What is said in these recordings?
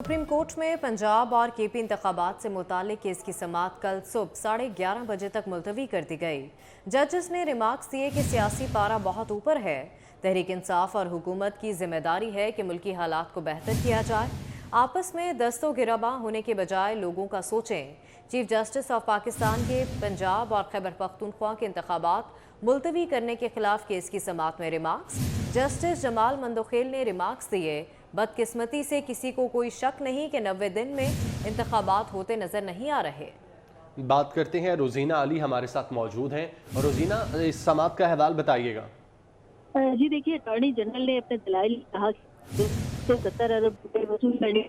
Supreme court में पंजाब और KP इंतखाबात से मुताल्लिक केस की समाअत कल सुबह 11:30 बजे तक मुलतवी कर दी गई। जजेस ने रिमार्क्स दिए कि सियासी पारा बहुत ऊपर है। तहरीक इंसाफ और हुकूमत की जिम्मेदारी है कि मुल्की हालात को बेहतर किया जाए। आपस में दस्तो गिराबा होने के बजाय लोगों का सोचें। चीफ जस्टिस ऑफ पाकिस्तान के पंजाब और खैबर पख्तूनख्वा के इंतखाबात मुलतवी करने के खिलाफ केस की समाअत में रिमार्क्स। जस्टिस जमाल मंदोखेल ने रिमार्क्स दिए, बदकिस्मती से किसी को कोई शक नहीं कि 90 दिन में इंतखाबात होते नजर नहीं आ रहे। बात करते हैं, रोजीना अली हमारे साथ मौजूद हैं। और रोजीना, इस समाअत का अहवाल बताइएगा। जी देखिए, अटॉर्नी जनरल ने अपने दलाइल कहा कि 270 अरब रुपए वसूल करने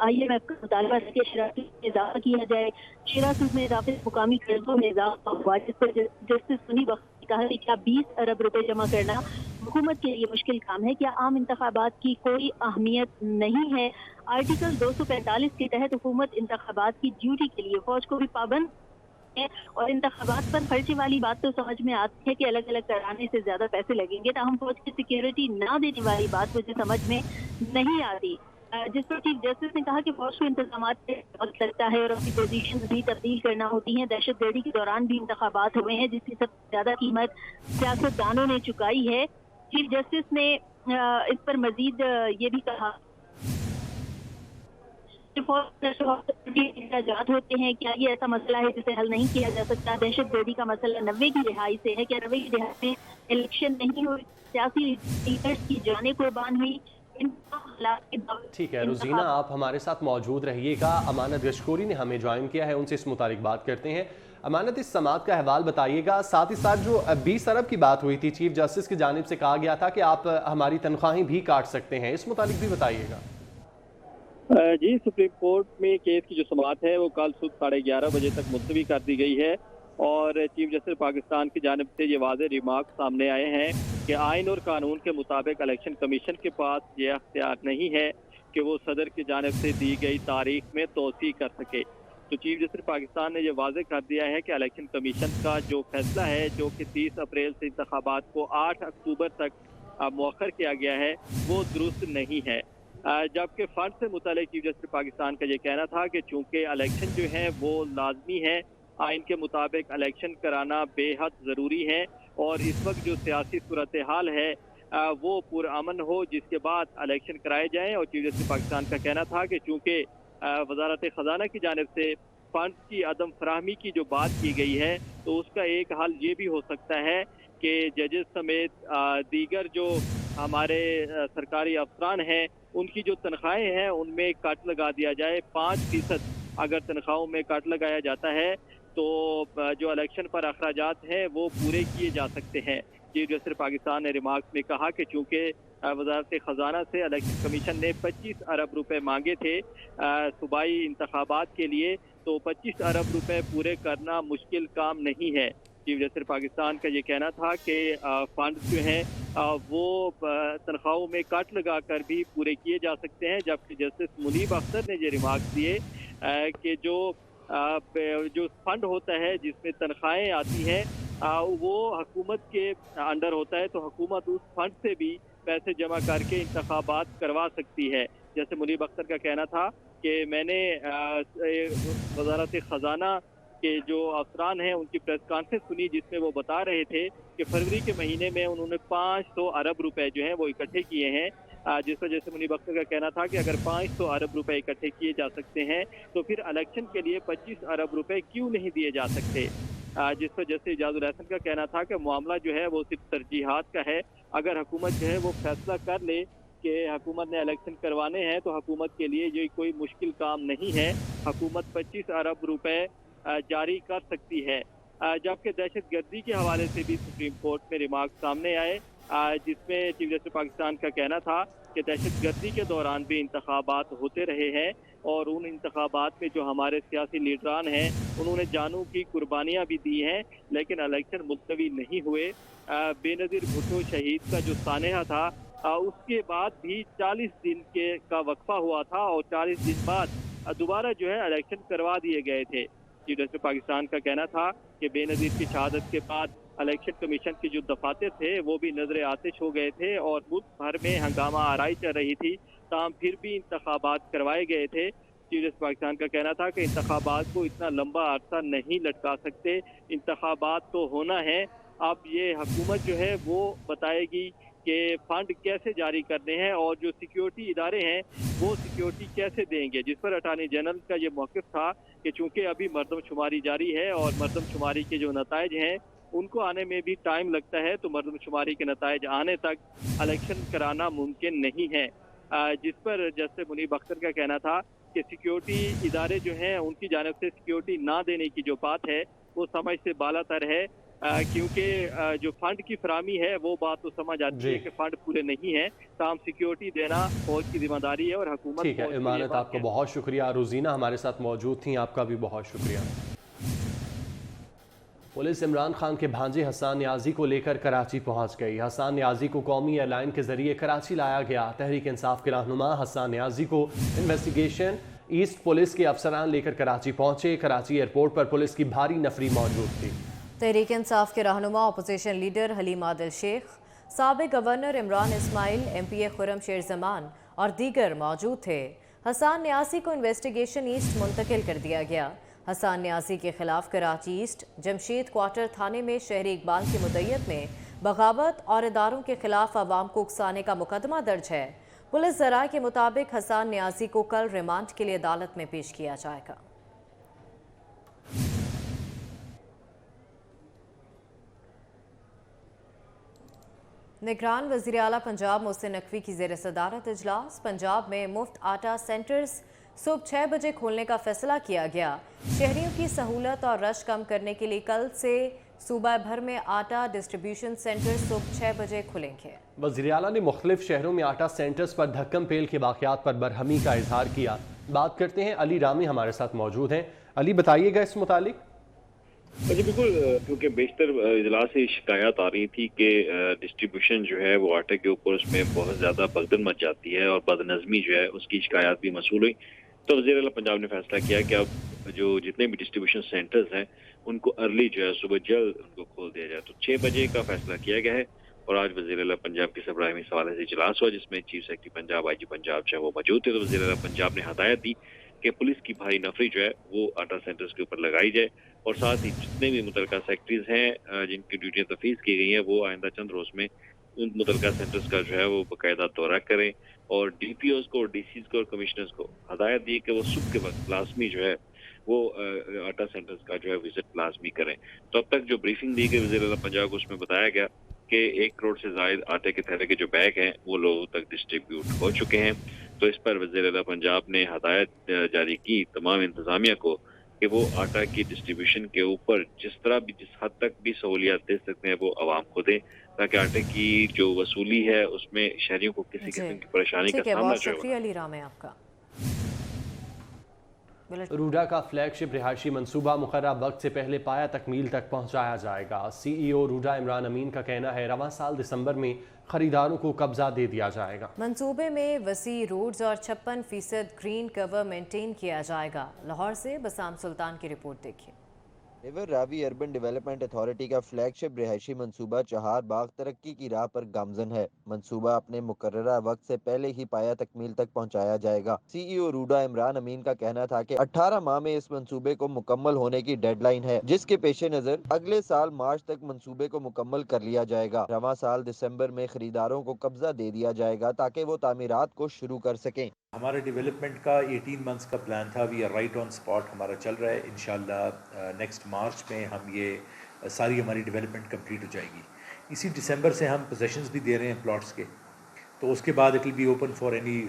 IMF का मुतालबा है कि शरारत में इजाफा किया जाए। शेरा सूद में इजाफे से मुकामी कर्जों में इजाफा हुआ, जिस पर जस्टिस सुनी वक्त ने कहा कि क्या 20 अरब रुपए जमा करना हुकूमत के लिए मुश्किल काम है? क्या आम इंतखाबात की कोई अहमियत नहीं है? आर्टिकल 245 के तहत हुकूमत इंतखाबात की ड्यूटी के लिए फौज को भी पाबंद है और इंतखाबात पर खर्चे वाली बात तो समझ में आती है कि अलग अलग कराने से ज्यादा पैसे लगेंगे, ताहम फौज की सिक्योरिटी ना देने वाली बात मुझे समझ में नहीं आती। जिस पर चीफ जस्टिस ने कहा कि फौज को इंतजाम वक्त लगता है और अपनी पोजीशन भी तब्दील करना होती है। दहशत गर्दी के दौरान भी इंतखाबात हुए हैं, जिसकी सबसे ज्यादा कीमत सियासतदानों ने चुकाई है। चीफ जस्टिस ने इस पर मजीद ये भी कहा इखराजात होते हैं, क्या ये ऐसा मसला है जिसे हल नहीं किया जा सकता? दहशत गर्दी का मसला 90 की रिहाई से है, क्या 90 की रिहाई में इलेक्शन नहीं हुई, सियासी लीडर्स की जाने कुर्बान हुई? ठीक है रोजीना, आप हमारे साथ मौजूद रहिएगा। अमानत गशकोरी ने हमें ज्वाइन किया है, उनसे इस मुतालिक बात करते हैं। अमानत, इस समाअत का अहवाल बताइएगा। साथ ही साथ जो 20 अरब की बात हुई थी, चीफ जस्टिस की जानिब से कहा गया था कि आप हमारी तनख्वाहें भी काट सकते हैं, इस मुतालिक भी बताइएगा। जी, सुप्रीम कोर्ट में केस की जो समाअत है वो कल सुबह 11:30 बजे तक मुलतवी कर दी गई है और चीफ जस्टिस पाकिस्तान की जानिब से ये वाज़ेह रिमार्क सामने आए हैं कि आइन और कानून के मुताबिक इलेक्शन कमीशन के पास ये अख्तियार नहीं है कि वो सदर की जानिब से दी गई तारीख में तोसी कर सके। तो चीफ जस्टिस पाकिस्तान ने यह वाज़ेह कर दिया है कि इलेक्शन कमीशन का जो फैसला है, जो कि 30 अप्रैल से इंतखाबात को 8 अक्टूबर तक मौखर किया गया है, वो दुरुस्त नहीं है। जबकि फंड से मुतालिक चीफ जस्टिस पाकिस्तान का ये कहना था कि चूंकि इलेक्शन जो है वो लाजमी है, आइन के मुताबिक इलेक्शन कराना बेहद ज़रूरी है और इस वक्त जो सियासी सूरत हाल है वो पुरअमन हो, जिसके बाद इलेक्शन कराए जाएँ। और चीफ जस्टिस पाकिस्तान का कहना था कि चूँकि वजारत ख़जाना की जानिब से फंड की अदम फराहमी की जो बात की गई है, तो उसका एक हल ये भी हो सकता है कि जजेस समेत दीगर जो हमारे सरकारी अफसरान हैं, उनकी जो तनख्वाहें हैं उनमें कट लगा दिया जाए। 5% अगर तनख्वाहों में कट लगाया जाता है तो जो इलेक्शन पर अखराजात हैं वो पूरे किए जा सकते हैं। चीफ जस्टिस पाकिस्तान ने रिमार्क्स में कहा कि चूँकि वजारत ख़जाना से इलेक्शन कमीशन ने 25 अरब रुपए मांगे थे सूबाई इंतखाबात के लिए, तो 25 अरब रुपए पूरे करना मुश्किल काम नहीं है। चीफ जस्टिस पाकिस्तान का ये कहना था कि फंड जो हैं वो तनख्वाहों में कट लगा कर भी पूरे किए जा सकते हैं। जबकि जस्टिस मुनीब अख्तर ने ये रिमार्क दिए कि जो फंड होता है जिसमें तनख्वाहें आती हैं वो हुकूमत के अंडर होता है, तो हुकूमत उस फंड से भी पैसे जमा करके इंतखाबात करवा सकती है। जैसे मुनीब अख्तर का कहना था कि मैंने वजारत ख़जाना के जो अफसरान हैं उनकी प्रेस कॉन्फ्रेंस सुनी, जिसमें वो बता रहे थे कि फरवरी के महीने में उन्होंने 500 अरब रुपए जो हैं वो इकट्ठे किए हैं, जिस वजह से मुनीब अख्तर का कहना था कि अगर 500 अरब रुपए इकट्ठे किए जा सकते हैं तो फिर इलेक्शन के लिए 25 अरब रुपए क्यों नहीं दिए जा सकते। जिस वजह से इजाजुल हसन का कहना था कि मामला जो है वो सिर्फ तरजीहात का है। अगर हुकूमत जो है वो फैसला कर ले कि हुकूमत ने इलेक्शन करवाने हैं तो हुकूमत के लिए ये कोई मुश्किल काम नहीं है, हुकूमत 25 अरब रुपए जारी कर सकती है। जबकि दहशत गर्दी के हवाले से भी सुप्रीम कोर्ट में रिमार्क सामने आए, जिसमें चीफ जस्टिस पाकिस्तान का कहना था कि दहशत गर्दी के दौरान भी इंतखाबात होते रहे हैं और उन इंतखाबात में जो हमारे सियासी लीडरान हैं उन्होंने जानों की कुर्बानियाँ भी दी हैं, लेकिन इलेक्शन मुलतवी नहीं हुए। बेनज़ीर भुट्टो शहीद का जो सानहा था उसके बाद भी 40 दिन का वक्फा हुआ था और 40 दिन बाद दोबारा जो है इलेक्शन करवा दिए गए थे। चीफ जस्टिस पाकिस्तान का कहना था कि बेनज़ीर की शहादत के बाद इलेक्शन कमीशन के जो दफातर थे वो भी नजर आतिश हो गए थे और मुल्क भर में हंगामा आराई चल रही थी। تاہم پھر بھی انتخابات کروائے گئے تھے۔ چیف جسٹس پاکستان کا کہنا تھا کہ انتخابات کو اتنا لمبا عرصہ نہیں لٹکا سکتے، انتخابات تو ہونا ہے، اب یہ حکومت جو ہے وہ بتائے گی کہ فنڈ کیسے جاری کرنے ہیں اور جو سیکیورٹی ادارے ہیں وہ سیکیورٹی کیسے دیں گے، جس پر اٹارنی جنرل کا یہ موقف تھا کہ چونکہ ابھی مردم شماری جاری ہے اور مردم شماری کے جو نتائج ہیں ان کو آنے میں بھی ٹائم لگتا ہے، تو مردم شماری کے نتائج آنے تک الیکشن کرانا ممکن نہیں ہے، جس پر جسٹس منیب اختر کا کہنا تھا کہ سیکیورٹی ادارے جو ہیں ان کی جانب سے سیکیورٹی نہ دینے کی جو بات ہے وہ سمجھ سے بالا تر ہے، کیونکہ جو فنڈ کی فراہمی ہے وہ بات تو سمجھ آتی ہے کہ فنڈ پورے نہیں ہیں، تاہم سیکیورٹی دینا فوج کی ذمہ داری ہے اور حکومت ٹھیک ہے امانت، آپ کا بہت شکریہ۔ روزینہ ہمارے ساتھ موجود تھیں، آپ کا بھی بہت شکریہ۔ پولیس عمران خان کے بھانجے حسان نیازی کو لے کر کراچی پہنچ گئی۔ حسان نیازی کو قومی ایئر لائن کے ذریعے کراچی لایا گیا۔ تحریک انصاف کے رہنما حسان نیازی کو انویسٹیگیشن ایسٹ پولیس کے افسران لے کر کراچی پہنچے۔ کراچی ایئرپورٹ پر پولیس کی بھاری نفری موجود تھی۔ تحریک انصاف کے رہنما اپوزیشن لیڈر حلیم عادل شیخ، سابق گورنر عمران اسماعیل، ایم پی اے خرم شیر زمان اور دیگر موجود تھے۔ حسان نیازی کو انویسٹیگیشن ایسٹ منتقل کر دیا گیا۔ حسان نیازی کے خلاف کراچی ایسٹ جمشید کوارٹر تھانے میں شہری اقبال کی مدعیت میں بغاوت اور اداروں کے خلاف عوام کو اکسانے کا مقدمہ درج ہے۔ پولیس ذرائع کے مطابق حسان نیازی کو کل ریمانڈ کے لیے عدالت میں پیش کیا جائے گا۔ نگران وزیر اعلیٰ پنجاب محسن نقوی کی زیر صدارت اجلاس۔ پنجاب میں مفت آٹا سینٹرز صبح 6 بجے کھولنے کا فیصلہ کیا گیا۔ شہریوں کی سہولت اور رش کم کرنے کے لیے کل سے صوبہ بھر میں آٹا ڈسٹریبیوشن سینٹر صبح 6 بجے کھلیں گے۔ وزیر اعلیٰ نے مختلف شہروں میں آٹا سینٹرز پر دھکم پیل کے واقعات پر برہمی کا اظہار کیا۔ بات کرتے ہیں علی رامی ہمارے ساتھ موجود ہیں۔ علی بتائیے گا اس متعلق۔ جی بالکل، کیونکہ بیشتر اضلاع سے شکایات آ رہی تھی کہ ڈسٹریبیوشن جو ہے وہ آٹے کے اوپر اس میں بہت زیادہ بھگدڑ مچ جاتی ہے اور بد نظمی جو ہے اس کی شکایات بھی موصول ہوئی، تو وزیر اعلیٰ پنجاب نے فیصلہ کیا کہ اب جو جتنے بھی ڈسٹریبیوشن سینٹرز ہیں ان کو ارلی جو ہے صبح جلد ان کو کھول دیا جائے، تو 6 بجے کا فیصلہ کیا گیا ہے۔ اور آج وزیر اعلیٰ پنجاب کے سربراہ میں اس حوالے سے اجلاس ہوا جس میں چیف سیکرٹری پنجاب آئی جی پنجاب جو ہے وہ موجود تھے، تو وزیر اعلیٰ پنجاب نے ہدایت دی کہ پولیس کی بھاری نفری جو ہے وہ آٹا سینٹرز کے اوپر لگائی جائے اور ساتھ ہی جتنے بھی متعلقہ سیکٹریز ہیں جن کی ڈیوٹیاں تفویض کی گئی ہیں وہ آئندہ چند روز میں ان متعلقہ سینٹرز کا جو ہے وہ باقاعدہ دورہ کریں، اور ڈی پی اوز کو اور ڈی سیز کو اور کمشنرز کو ہدایت دی کہ وہ صبح کے وقت لازمی جو ہے وہ آٹا سینٹرز کا جو ہے وزٹ لازمی کریں۔ تو اب تک جو بریفنگ دی گئی وزیر اعلیٰ پنجاب کو اس میں بتایا گیا کہ 1 کروڑ سے زائد آٹے کے تھیلے کے جو بیگ ہیں وہ لوگوں تک ڈسٹریبیوٹ ہو چکے ہیں، تو اس پر وزیر اعلیٰ پنجاب نے ہدایت جاری کی تمام انتظامیہ کو کہ وہ آٹا کی ڈسٹریبیوشن کے اوپر جس طرح بھی جس حد تک بھی سہولیات دے سکتے ہیں وہ عوام کو دیں، تاکہ آٹے کی جو وصولی ہے اس میں شہریوں کو کسی قسم کی پریشانی کا سامنا بہت شکریہ علی رام آپ کا۔ روڈا کا فلیگ شپ رہائشی منصوبہ مقررہ وقت سے پہلے پایا تکمیل تک پہنچایا جائے گا۔ سی ای او روڈا عمران امین کا کہنا ہے رواں سال دسمبر میں خریداروں کو قبضہ دے دیا جائے گا۔ منصوبے میں وسیع روڈز اور 56% گرین کور مینٹین کیا جائے گا۔ لاہور سے بسام سلطان کی رپورٹ دیکھیے۔ ریور راوی اربن ڈیولپمنٹ اتھارٹی کا فلیگ شپ رہائشی منصوبہ چہار باغ ترقی کی راہ پر گامزن ہے۔ منصوبہ اپنے مقررہ وقت سے پہلے ہی پایا تکمیل تک پہنچایا جائے گا۔ سی ای او روڈا عمران امین کا کہنا تھا کہ 18 ماہ میں اس منصوبے کو مکمل ہونے کی ڈیڈ لائن ہے، جس کے پیش نظر اگلے سال مارچ تک منصوبے کو مکمل کر لیا جائے گا۔ رواں سال دسمبر میں خریداروں کو قبضہ دے دیا جائے گا تاکہ وہ تعمیرات کو شروع کر سکیں۔ ہمارا ڈیولپمنٹ کا 18 منتھس کا پلان تھا، we are right on spot ہمارا چل رہا ہے۔ انشاءاللہ نیکسٹ مارچ میں ہم یہ ساری ہماری ڈیولپمنٹ کمپلیٹ ہو جائے گی۔ اسی دسمبر سے ہم پوزیشنز بھی دے رہے ہیں پلاٹس کے، تو اس کے بعد it will be open for any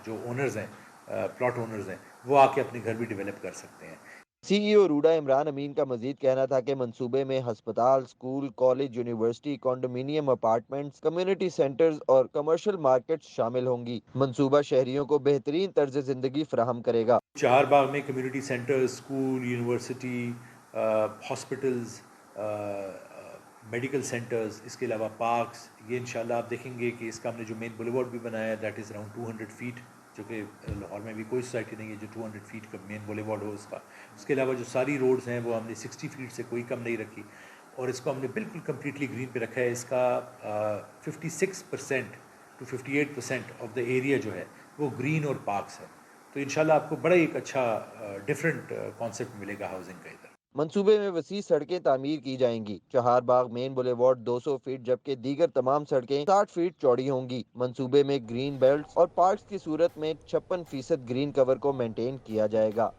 جو اونرز ہیں پلاٹ اونرز ہیں وہ آ کے اپنے گھر بھی ڈیولپ کر سکتے ہیں۔ سی ای او روڈا عمران امین کا مزید کہنا تھا کہ منصوبے میں ہسپتال، school, college, university, condominium apartments, community centres اور کمرشل مارکیٹس شامل ہوں گی۔ منصوبہ شہریوں کو بہترین طرز زندگی فراہم کرے گا۔ چہار باغ میں community centre, school, university, hospitals, medical centres, اس کے علاوہ پارکس، یہ انشاءاللہ آپ دیکھیں گے کہ اس کا ہم نے جو مین بولی وارڈ بھی بنایا ہے دیٹ از اراؤنڈ 200 فیٹ، جو کہ لاہور میں بھی کوئی سوسائٹی نہیں ہے جو 200 فیٹ کا مین بولی وارڈ ہو اس کا۔ اس کے علاوہ جو ساری روڈز ہیں وہ ہم نے 60 فیٹ سے کوئی کم نہیں رکھی، اور اس کو ہم نے بالکل کمپلیٹلی گرین پہ رکھا ہے۔ اس کا 56% to 58% ऑफ द एरिया जो है वो ग्रीन और पार्क्स है। तो इंशाल्लाह आपको बड़ा एक अच्छा डिफरेंट कॉन्सेप्ट मिलेगा हाउसिंग का इधर। मंसूबे में वसी सड़कें तामीर की जाएंगी। चहार बाग मेन बुलेवार्ड 200 फीट जबकि दीगर तमाम सड़कें 60 फीट चौड़ी होंगी। मंसूबे में ग्रीन बेल्ट और पार्क्स की सूरत में 56% ग्रीन कवर को मेंटेन किया जाएगा।